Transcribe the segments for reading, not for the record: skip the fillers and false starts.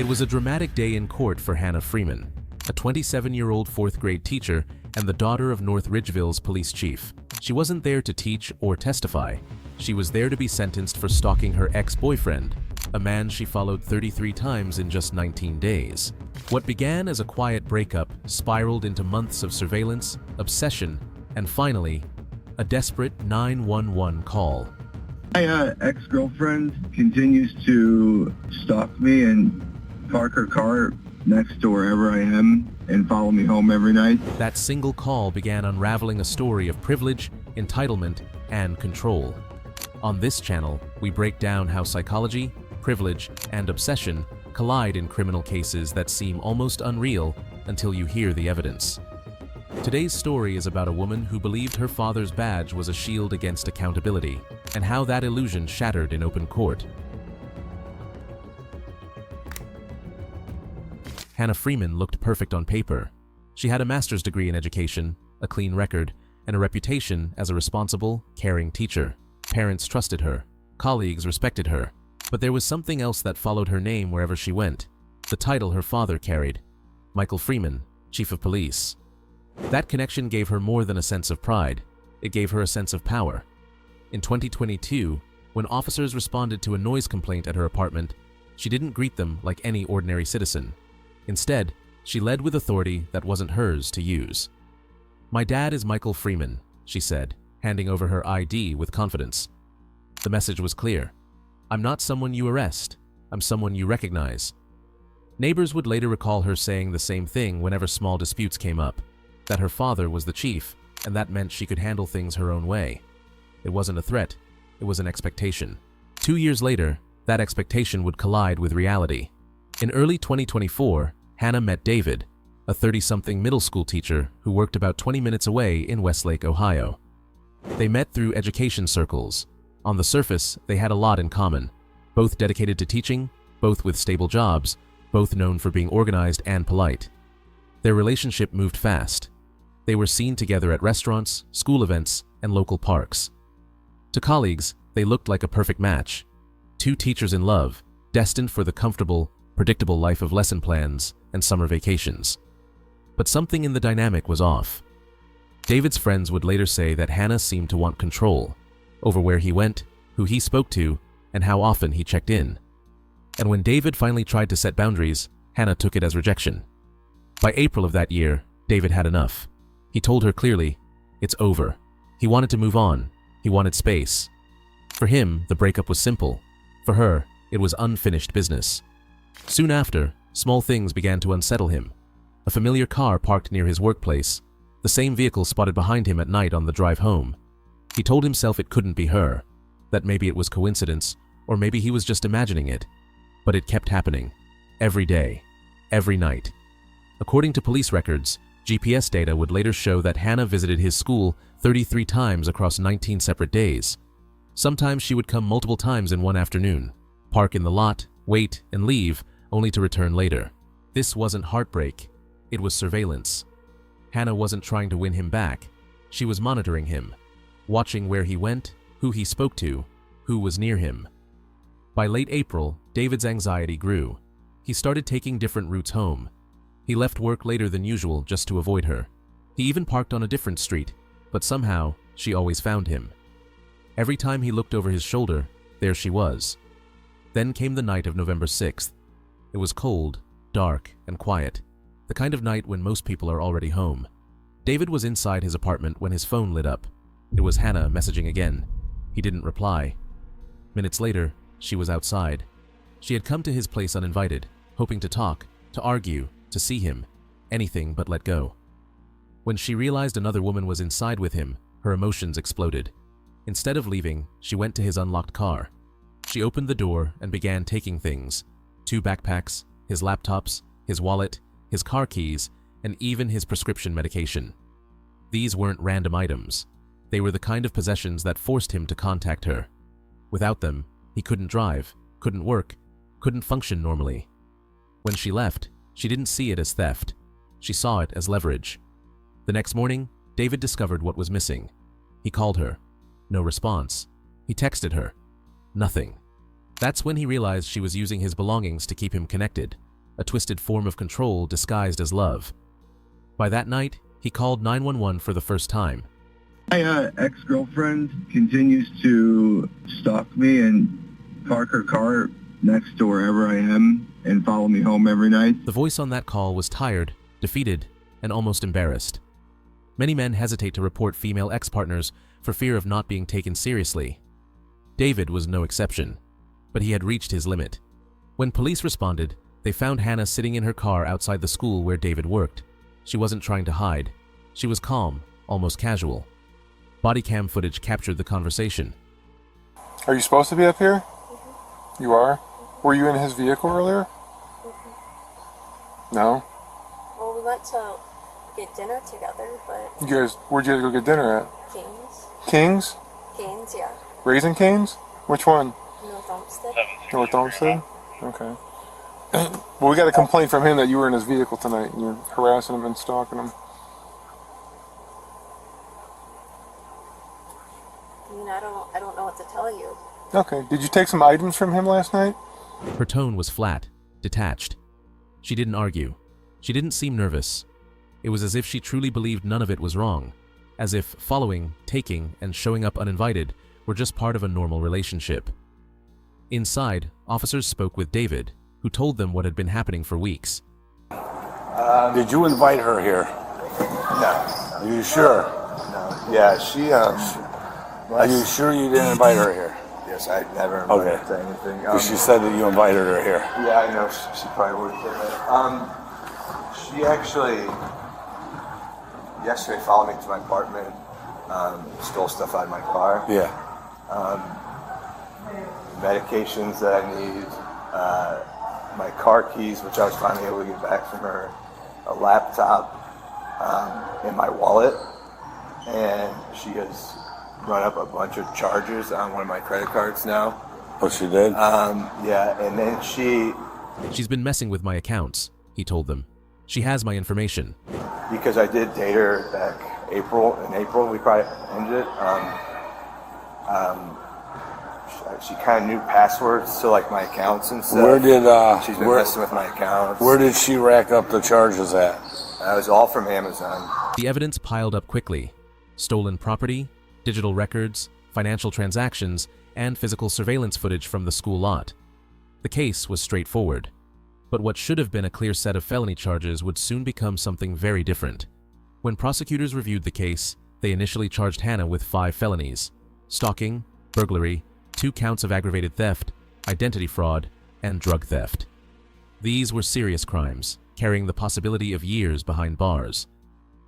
It was a dramatic day in court for Hannah Freeman, a 27-year-old fourth-grade teacher and the daughter of North Ridgeville's police chief. She wasn't there to teach or testify. She was there to be sentenced for stalking her ex-boyfriend, a man she followed 33 times in just 19 days. What began as a quiet breakup spiraled into months of surveillance, obsession, and finally, a desperate 911 call. My ex-girlfriend continues to stalk me and park her car next to wherever I am and follow me home every night. That single call began unraveling a story of privilege, entitlement, and control. On this channel, we break down how psychology, privilege, and obsession collide in criminal cases that seem almost unreal until you hear the evidence. Today's story is about a woman who believed her father's badge was a shield against accountability, and how that illusion shattered in open court. Hannah Freeman looked perfect on paper. She had a master's degree in education, a clean record, and a reputation as a responsible, caring teacher. Parents trusted her. Colleagues respected her. But there was something else that followed her name wherever she went. The title her father carried. Michael Freeman, Chief of Police. That connection gave her more than a sense of pride. It gave her a sense of power. In 2022, when officers responded to a noise complaint at her apartment, she didn't greet them like any ordinary citizen. Instead, she led with authority that wasn't hers to use. "My dad is Michael Freeman," she said, handing over her ID with confidence. The message was clear. "I'm not someone you arrest. I'm someone you recognize." Neighbors would later recall her saying the same thing whenever small disputes came up, that her father was the chief, and that meant she could handle things her own way. It wasn't a threat, it was an expectation. 2 years later, that expectation would collide with reality. In early 2024, Hannah met David, a 30-something middle school teacher who worked about 20 minutes away in Westlake, Ohio. They met through education circles. On the surface, they had a lot in common. Both dedicated to teaching, both with stable jobs, both known for being organized and polite. Their relationship moved fast. They were seen together at restaurants, school events, and local parks. To colleagues, they looked like a perfect match. Two teachers in love, destined for the comfortable, predictable life of lesson plans and summer vacations. But something in the dynamic was off. David's friends would later say that Hannah seemed to want control over where he went, who he spoke to, and how often he checked in. And when David finally tried to set boundaries, Hannah took it as rejection. By April of that year, David had enough. He told her clearly, it's over. He wanted to move on. He wanted space. For him, the breakup was simple. For her, it was unfinished business. Soon after, small things began to unsettle him. A familiar car parked near his workplace, the same vehicle spotted behind him at night on the drive home. He told himself it couldn't be her, that maybe it was coincidence, or maybe he was just imagining it. But it kept happening. Every day. Every night. According to police records, GPS data would later show that Hannah visited his school 33 times across 19 separate days. Sometimes she would come multiple times in one afternoon, park in the lot, wait, and leave, only to return later. This wasn't heartbreak. It was surveillance. Hannah wasn't trying to win him back. She was monitoring him, watching where he went, who he spoke to, who was near him. By late April, David's anxiety grew. He started taking different routes home. He left work later than usual just to avoid her. He even parked on a different street, but somehow, she always found him. Every time he looked over his shoulder, there she was. Then came the night of November 6th. It was cold, dark, and quiet, the kind of night when most people are already home. David was inside his apartment when his phone lit up. It was Hannah messaging again. He didn't reply. Minutes later, she was outside. She had come to his place uninvited, hoping to talk, to argue, to see him, anything but let go. When she realized another woman was inside with him, her emotions exploded. Instead of leaving, she went to his unlocked car. She opened the door and began taking things. 2 backpacks, his laptops, his wallet, his car keys, and even his prescription medication. These weren't random items. They were the kind of possessions that forced him to contact her. Without them, he couldn't drive, couldn't work, couldn't function normally. When she left, she didn't see it as theft. She saw it as leverage. The next morning, David discovered what was missing. He called her. No response. He texted her. Nothing. That's when he realized she was using his belongings to keep him connected. a twisted form of control disguised as love. By that night, he called 911 for the first time. My ex-girlfriend continues to stalk me and park her car next to wherever I am and follow me home every night. The voice on that call was tired, defeated, and almost embarrassed. Many men hesitate to report female ex-partners for fear of not being taken seriously. David was no exception, but he had reached his limit. When police responded, they found Hannah sitting in her car outside the school where David worked. She wasn't trying to hide. She was calm, almost casual. Bodycam footage captured the conversation. Are you supposed to be up here? You are? Were you in his vehicle earlier? No? Well, we went to get dinner together, but... You guys, where'd you guys go get dinner at? King's. King's? King's, yeah. Raising Cane's? Which one? North Olmsted. North Olmsted? Okay. Well, we got a complaint from him that you were in his vehicle tonight and you're harassing him and stalking him. I mean, I don't know what to tell you. Okay. Did you take some items from him last night? Her tone was flat, detached. She didn't argue. She didn't seem nervous. It was as if she truly believed none of it was wrong, as if following, taking, and showing up uninvited were just part of a normal relationship. Inside, officers spoke with David, who told them what had been happening for weeks. Did you invite her here? No. Are you sure? No. Yeah, she, Are you sure you didn't invite her here? Yes, I never invited her to anything. 'Cause she said that you invited her here. Yeah, I know. She probably would have. She actually, yesterday followed me to my apartment, stole stuff out of my car. Yeah. Medications that I need, my car keys, which I was finally able to get back from her, a laptop, and my wallet. And she has run up a bunch of charges on one of my credit cards now. Oh, she did? Yeah, and then She's been messing with my accounts, he told them. She has my information. because I did date her back in April, we probably ended it. She kind of knew passwords to like my accounts and stuff. She's been messing with my accounts. Where did she rack up the charges at? That was all from Amazon. The evidence piled up quickly. Stolen property, digital records, financial transactions, and physical surveillance footage from the school lot. The case was straightforward. But what should have been a clear set of felony charges would soon become something very different. When prosecutors reviewed the case, they initially charged Hannah with 5 felonies: stalking, burglary, 2 counts of aggravated theft, identity fraud, and drug theft. These were serious crimes, carrying the possibility of years behind bars.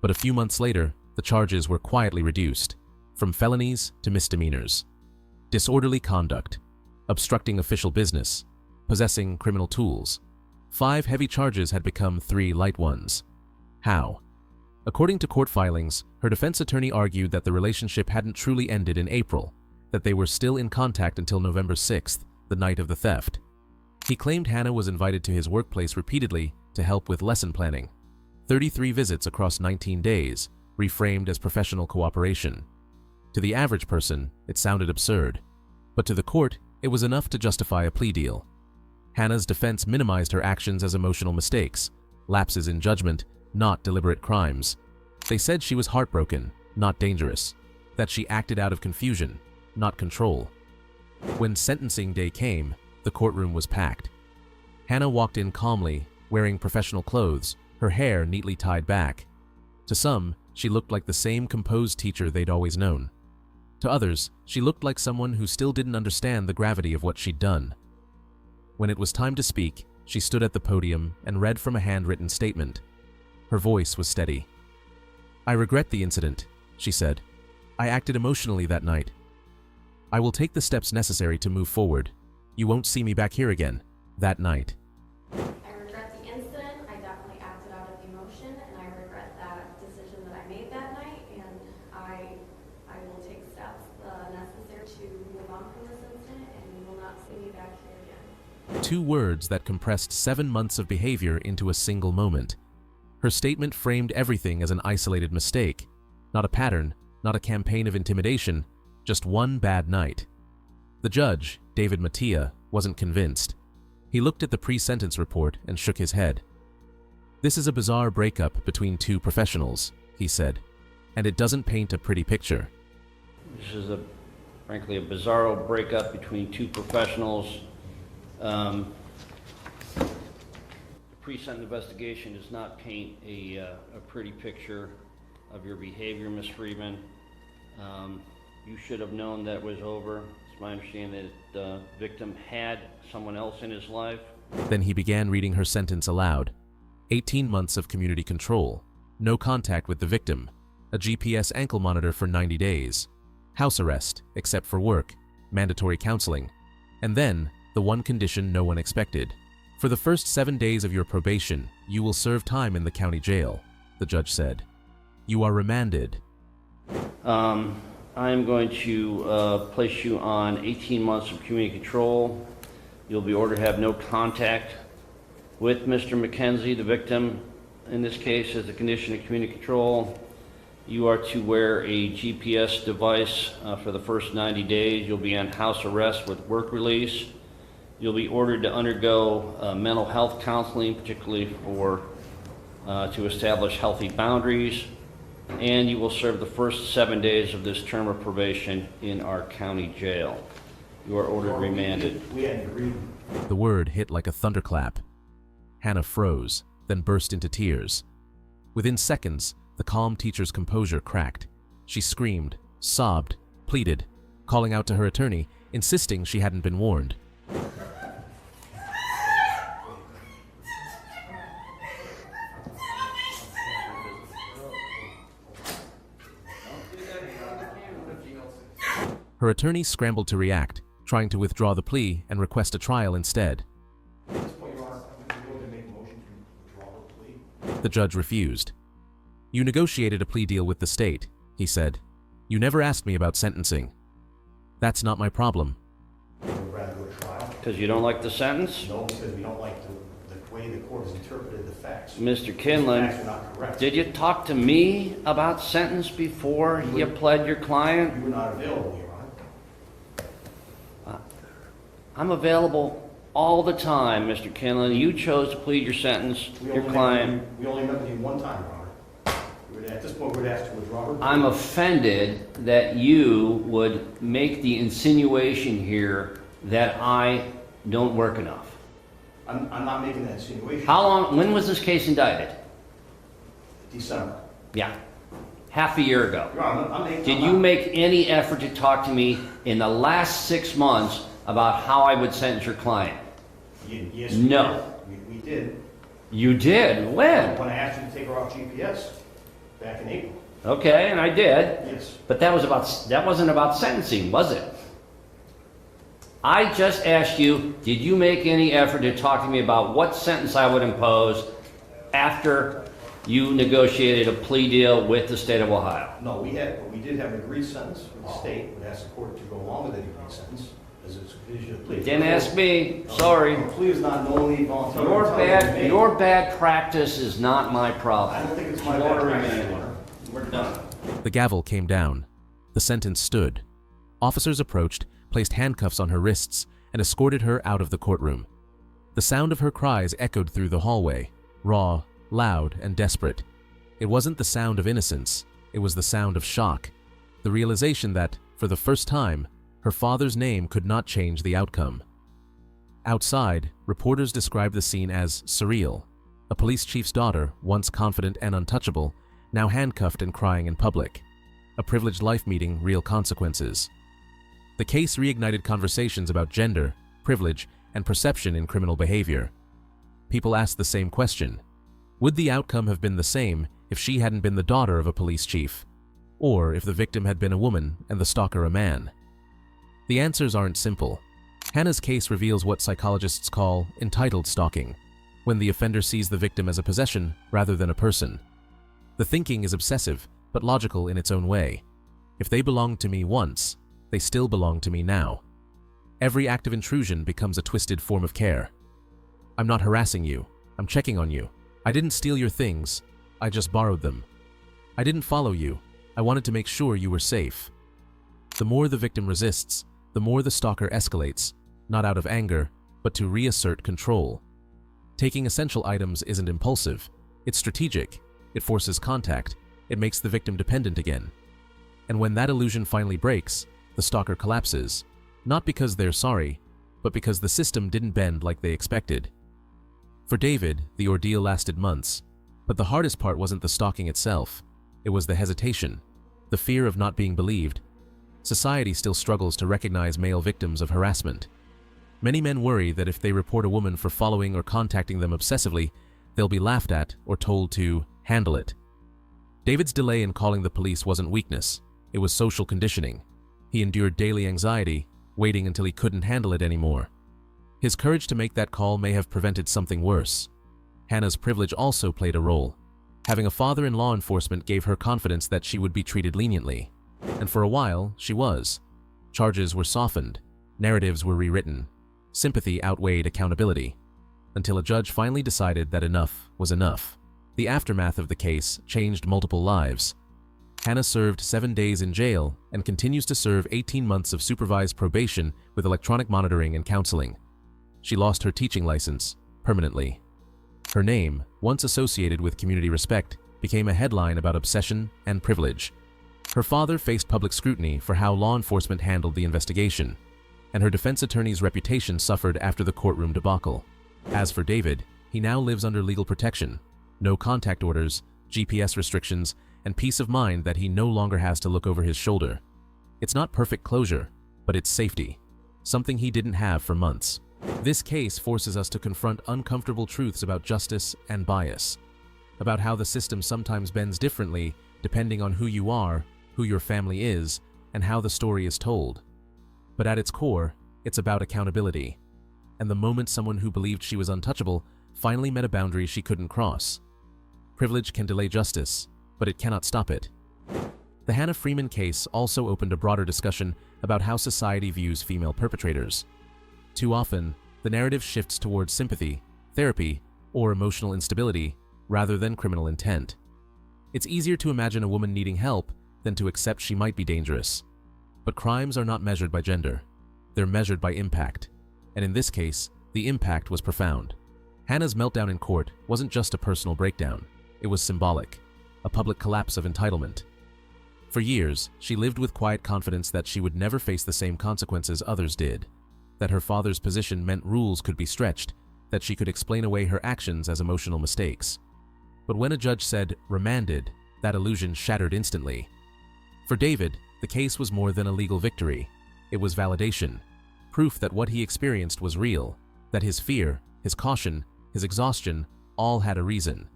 But a few months later, the charges were quietly reduced, from felonies to misdemeanors. Disorderly conduct, obstructing official business, possessing criminal tools. 5 heavy charges had become 3 light ones. How? According to court filings, her defense attorney argued that the relationship hadn't truly ended in April, that they were still in contact until November 6th, the night of the theft. He claimed Hannah was invited to his workplace repeatedly to help with lesson planning. 33 visits across 19 days, reframed as professional cooperation. To the average person, it sounded absurd, but to the court, it was enough to justify a plea deal. Hannah's defense minimized her actions as emotional mistakes, lapses in judgment, not deliberate crimes. They said she was heartbroken, not dangerous, that she acted out of confusion, not control. When sentencing day came, the courtroom was packed. Hannah walked in calmly, wearing professional clothes, her hair neatly tied back. To some, she looked like the same composed teacher they'd always known. To others, she looked like someone who still didn't understand the gravity of what she'd done. When it was time to speak, she stood at the podium and read from a handwritten statement. Her voice was steady. "I regret the incident," she said. "I acted emotionally that night. I will take the steps necessary to move forward. You won't see me back here again. That night." I regret the incident. I definitely acted out of emotion, and I regret that decision that I made that night, and I will take steps necessary to move on from this incident, and you will not see me back here again. 2 words that compressed 7 months of behavior into a single moment. Her statement framed everything as an isolated mistake, not a pattern, not a campaign of intimidation, just one bad night. The judge, David Matiya, wasn't convinced. He looked at the pre-sentence report and shook his head. "This is a bizarre breakup between two professionals," he said, "and it doesn't paint a pretty picture." This is frankly, a bizarro breakup between two professionals. The pre-sentence investigation does not paint a pretty picture of your behavior, Ms. Freeman. You should have known that was over. It's my understanding that the victim had someone else in his life. Then he began reading her sentence aloud. 18 months of community control, no contact with the victim, a GPS ankle monitor for 90 days, house arrest except for work, mandatory counseling, and then the one condition no one expected. "For the first 7 days of your probation, you will serve time in the county jail," the judge said. "You are remanded." I'm going to place you on 18 months of community control. You'll be ordered to have no contact with Mr. McKenzie, the victim. In this case, as a condition of community control, you are to wear a GPS device for the first 90 days. You'll be on house arrest with work release. You'll be ordered to undergo mental health counseling, particularly to establish healthy boundaries. And you will serve the first 7 days of this term of probation in our county jail. You are ordered remanded. We hadn't agreed. The word hit like a thunderclap. Hannah froze, then burst into tears. Within seconds, the calm teacher's composure cracked. She screamed, sobbed, pleaded, calling out to her attorney, insisting she hadn't been warned. Her attorney scrambled to react, trying to withdraw the plea and request a trial instead. At this point, Your Honor, I'm going to make a motion to withdraw the plea. The judge refused. "You negotiated a plea deal with the state," he said. "You never asked me about sentencing." "That's not my problem." Would you rather go to trial? Because you don't like the sentence? No, because we don't like the way the court has interpreted the facts. Mr. The Kinlan, facts are not correct. did you talk to me about sentence before you pled your client? You were not available, Your Honor. I'm available all the time, Mr. Kinlan. You chose to plead your sentence, your client. We only met with you one time, Your Honor. At this point, we're asked to withdraw her plea. I'm offended that you would make the insinuation here that I don't work enough. I'm not making that insinuation. When was this case indicted? December. Yeah, half a year ago. Your Honor, Did you make any effort to talk to me in the last 6 months about how I would sentence your client? Yes, No. we did. You did? When? When I asked you to take her off GPS back in April. Okay, and I did. Yes. But that wasn't about sentencing, was it? I just asked you, did you make any effort to talk to me about what sentence I would impose after you negotiated a plea deal with the state of Ohio? No, we did have an agreed sentence with the state. Would ask the court to go along with that agreed sentence as a supervision of plea. Didn't ask me, sorry. The plea is not knowingly voluntary. Your bad practice is not my problem. I don't think it's my You bad are practice, remanded. Your Honor. We're done. The gavel came down. The sentence stood. Officers approached, placed handcuffs on her wrists, and escorted her out of the courtroom. The sound of her cries echoed through the hallway, raw, loud, and desperate. It wasn't the sound of innocence, it was the sound of shock, the realization that, for the first time, her father's name could not change the outcome. Outside, reporters described the scene as surreal. A police chief's daughter, once confident and untouchable, now handcuffed and crying in public. A privileged life meeting real consequences. The case reignited conversations about gender, privilege, and perception in criminal behavior. People asked the same question. Would the outcome have been the same if she hadn't been the daughter of a police chief? Or if the victim had been a woman and the stalker a man? The answers aren't simple. Hannah's case reveals what psychologists call entitled stalking, when the offender sees the victim as a possession rather than a person. The thinking is obsessive, but logical in its own way. If they belonged to me once, they still belong to me now. Every act of intrusion becomes a twisted form of care. I'm not harassing you. I'm checking on you. I didn't steal your things. I just borrowed them. I didn't follow you. I wanted to make sure you were safe. The more the victim resists, the more the stalker escalates, not out of anger, but to reassert control. Taking essential items isn't impulsive, it's strategic. It forces contact, it makes the victim dependent again. And when that illusion finally breaks, the stalker collapses, not because they're sorry, but because the system didn't bend like they expected. For David, the ordeal lasted months, but the hardest part wasn't the stalking itself. It was the hesitation, the fear of not being believed. Society still struggles to recognize male victims of harassment. Many men worry that if they report a woman for following or contacting them obsessively, they'll be laughed at or told to handle it. David's delay in calling the police wasn't weakness, it was social conditioning. He endured daily anxiety, waiting until he couldn't handle it anymore. His courage to make that call may have prevented something worse. Hannah's privilege also played a role. Having a father in law enforcement gave her confidence that she would be treated leniently. And for a while, she was. Charges were softened, narratives were rewritten, sympathy outweighed accountability, until a judge finally decided that enough was enough. The aftermath of the case changed multiple lives. Hannah served 7 days in jail and continues to serve 18 months of supervised probation with electronic monitoring and counseling. She lost her teaching license permanently. Her name, once associated with community respect, became a headline about obsession and privilege. Her father faced public scrutiny for how law enforcement handled the investigation, and her defense attorney's reputation suffered after the courtroom debacle. As for David, he now lives under legal protection, no contact orders, GPS restrictions, and peace of mind that he no longer has to look over his shoulder. It's not perfect closure, but it's safety, something he didn't have for months. This case forces us to confront uncomfortable truths about justice and bias, about how the system sometimes bends differently depending on who you are, who your family is, and how the story is told. But at its core, it's about accountability. And the moment someone who believed she was untouchable finally met a boundary she couldn't cross. Privilege can delay justice, but it cannot stop it. The Hannah Freeman case also opened a broader discussion about how society views female perpetrators. Too often, the narrative shifts towards sympathy, therapy, or emotional instability rather than criminal intent. It's easier to imagine a woman needing help than to accept she might be dangerous. But crimes are not measured by gender. They're measured by impact. And in this case, the impact was profound. Hannah's meltdown in court wasn't just a personal breakdown. It was symbolic, a public collapse of entitlement. For years, she lived with quiet confidence that she would never face the same consequences others did, that her father's position meant rules could be stretched, that she could explain away her actions as emotional mistakes. But when a judge said, "remanded," that illusion shattered instantly. For David, the case was more than a legal victory. It was validation, proof that what he experienced was real, that his fear, his caution, his exhaustion, all had a reason.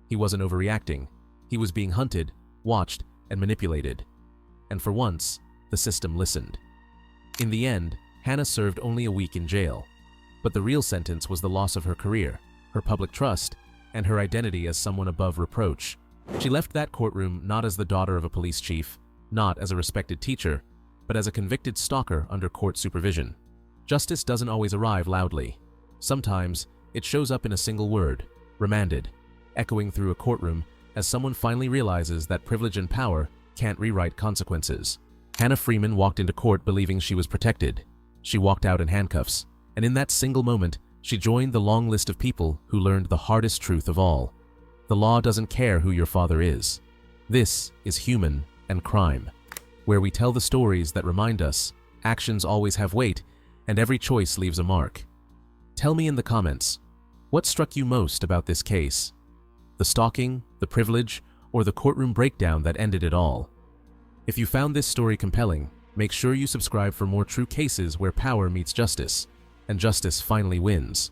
He wasn't overreacting. He was being hunted, watched, and manipulated. And for once, the system listened. In the end, Hannah served only a week in jail. But the real sentence was the loss of her career, her public trust, and her identity as someone above reproach. She left that courtroom not as the daughter of a police chief, not as a respected teacher, but as a convicted stalker under court supervision. Justice doesn't always arrive loudly. Sometimes, it shows up in a single word, remanded, echoing through a courtroom as someone finally realizes that privilege and power can't rewrite consequences. Hannah Freeman walked into court believing she was protected. She walked out in handcuffs, and in that single moment, she joined the long list of people who learned the hardest truth of all. The law doesn't care who your father is. This is Human and Crime, where we tell the stories that remind us actions always have weight and every choice leaves a mark. Tell me in the comments, what struck you most about this case? The stalking, the privilege, or the courtroom breakdown that ended it all? If you found this story compelling, make sure you subscribe for more true cases where power meets justice, and justice finally wins.